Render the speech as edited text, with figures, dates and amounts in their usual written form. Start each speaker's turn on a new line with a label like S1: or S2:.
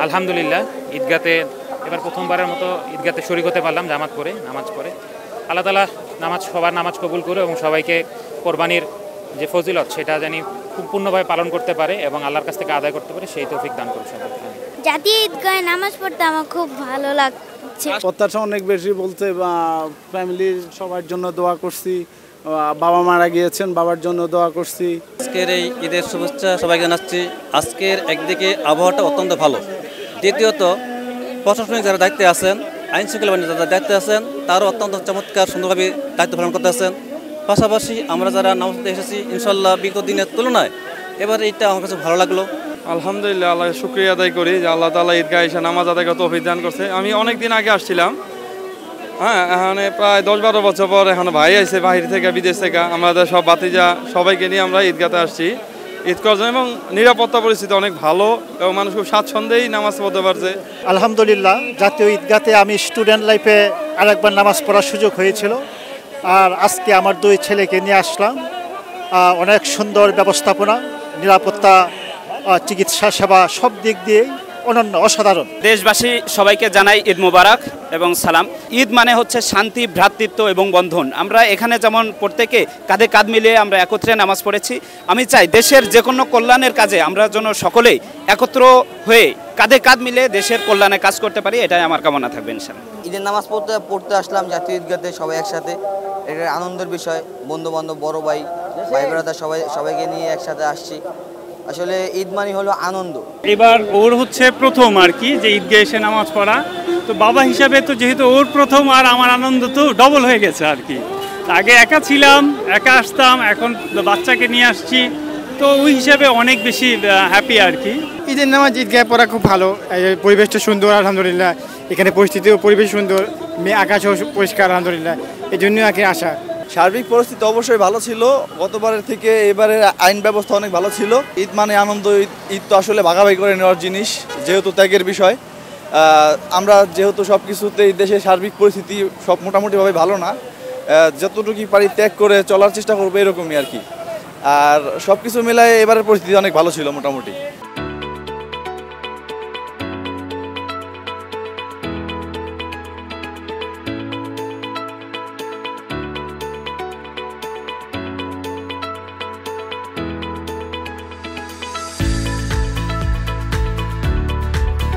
S1: আলহামদুলিল্লাহ ঈদগাতে এবার প্রথমবারের মতো ঈদগাতে শরীক হতে পারলাম নামাজ পড়ে। আল্লাহ তাআলা সবার নামাজ কবুল করে এবং সবাইকে কোরবানির যে ফজিলত সেটা জানি খুব পূর্ণভাবে পালন করতে পারে এবং আল্লাহর কাছ থেকে আদায় করতে পারে সেই তৌফিক দান করুন সবাইকে।
S2: জাতীয় ঈদগাহে নামাজ পড়তে আমার খুব ভালো লাগছে।
S3: প্রত্যাশা অনেক বেশি বলতে ফ্যামিলির সবার জন্য দোয়া করছি, বাবা মারা গিয়েছেন বাবার জন্য দোয়া করছি।
S4: আজকের এই ঈদের শুভেচ্ছা সবাইকে জানাচ্ছি। আজকের একদিকে আবহাওয়াটা অত্যন্ত ভালো, দ্বিতীয়ত প্রশাসনিক যারা দায়িত্বে আছেন, আইন শৃঙ্খলা বাহিনীর যারা দায়িত্বে আছেন তারও অত্যন্ত চমৎকার সুন্দরভাবে দায়িত্ব পালন করতে আছেন। পাশাপাশি আমরা যারা নামাজ পড়তে এসেছি ইনশাল্লাহ বিগত দিনের তুলনায় এবার এইটা আমার কাছে ভালো লাগলো।
S5: আলহামদুলিল্লাহ, আল্লাহ শুকরিয়া আদায় করি যে আল্লাহ তাআলা ঈদগাহে এসে নামাজ আদায় করতে তৌফিক দান করছে। আমি অনেক দিন আগে আসছিলাম, এখানে প্রায় 10-12 বছর পর এখন ভাই আসছে বাহির থেকে, বিদেশ থেকে, আমাদের সব বাতিজা সবাইকে নিয়ে আমরা ঈদগাতে আসছি ঈদ করার জন্য এবং নিরাপত্তা পরিস্থিতি অনেক ভালো এবং মানুষ খুব স্বাচ্ছন্দ্যেই নামাজ পড়তে পারছে।
S6: আলহামদুলিল্লাহ, জাতীয় ঈদগাতে আমি স্টুডেন্ট লাইফে আরেকবার নামাজ পড়ার সুযোগ হয়েছিল, আর আজকে আমার 2 ছেলেকে নিয়ে আসলাম। অনেক সুন্দর ব্যবস্থাপনা, নিরাপত্তা, চিকিৎসা সেবা সব দিক দিয়েই অনন্য, অসাধারণ।
S7: দেশবাসী সবাইকে জানাই ঈদ মোবারক এবং সালাম। ঈদ মানে হচ্ছে শান্তি, ভ্রাতৃত্ব এবং বন্ধন। আমরা এখানে যেমন প্রত্যেকে কাঁধে কাঁধ মিলিয়ে আমরা একত্রে নামাজ পড়েছি, আমি চাই দেশের যে কোনো কল্যাণের কাজে আমরা যেন সকলেই একত্র হয়ে কাঁধে কাঁধ মিলে দেশের কল্যাণে কাজ করতে পারি, এটাই আমার কামনা থাকবে ইনশাআল্লাহ।
S8: ঈদের নামাজ পড়তে আসলাম জাতীয় ঈদগাতে সবাই একসাথে, এটা আনন্দের বিষয়। বন্ধু বান্ধব, বড় ভাই ব্রাদার সবাইকে নিয়ে একসাথে আসছি। আসলে ঈদ মানে হলো আনন্দ।
S9: এবার ওর হচ্ছে প্রথম আর কি যে ঈদগাহে এসে নামাজ পড়া, তো বাবা হিসাবে তো যেহেতু ওর প্রথম, আর আমার আনন্দ তো ডবল হয়ে গেছে আর কি। আগে একা ছিলাম, একা আসতাম, এখন বাচ্চাকে নিয়ে আসছি, তো ওই হিসাবে অনেক বেশি হ্যাপি আর কি।
S10: ঈদের নামাজ ঈদগাহে পড়া খুব ভালো, পরিবেশটা সুন্দর আলহামদুলিল্লাহ, এখানে পরিস্থিতিও পরিবেশ সুন্দর, আকাশও পরিষ্কার আলহামদুলিল্লাহ, এই জন্যই আগে আসা।
S11: সার্বিক পরিস্থিতি অবশ্যই ভালো ছিল, গতবারের থেকে এবারের আইন ব্যবস্থা অনেক ভালো ছিল। ঈদ মানে আনন্দ, ঈদ তো আসলে ভাগাভাগি করে নেওয়ার জিনিস, যেহেতু ত্যাগের বিষয়। আমরা যেহেতু সব কিছুতেই দেশের সার্বিক পরিস্থিতি সব মোটামুটিভাবে ভালো না, যতটুকু পারি ত্যাগ করে চলার চেষ্টা করবো এরকমই আর কি। আর সব কিছু মিলায় এবারের পরিস্থিতি অনেক ভালো ছিল মোটামুটি।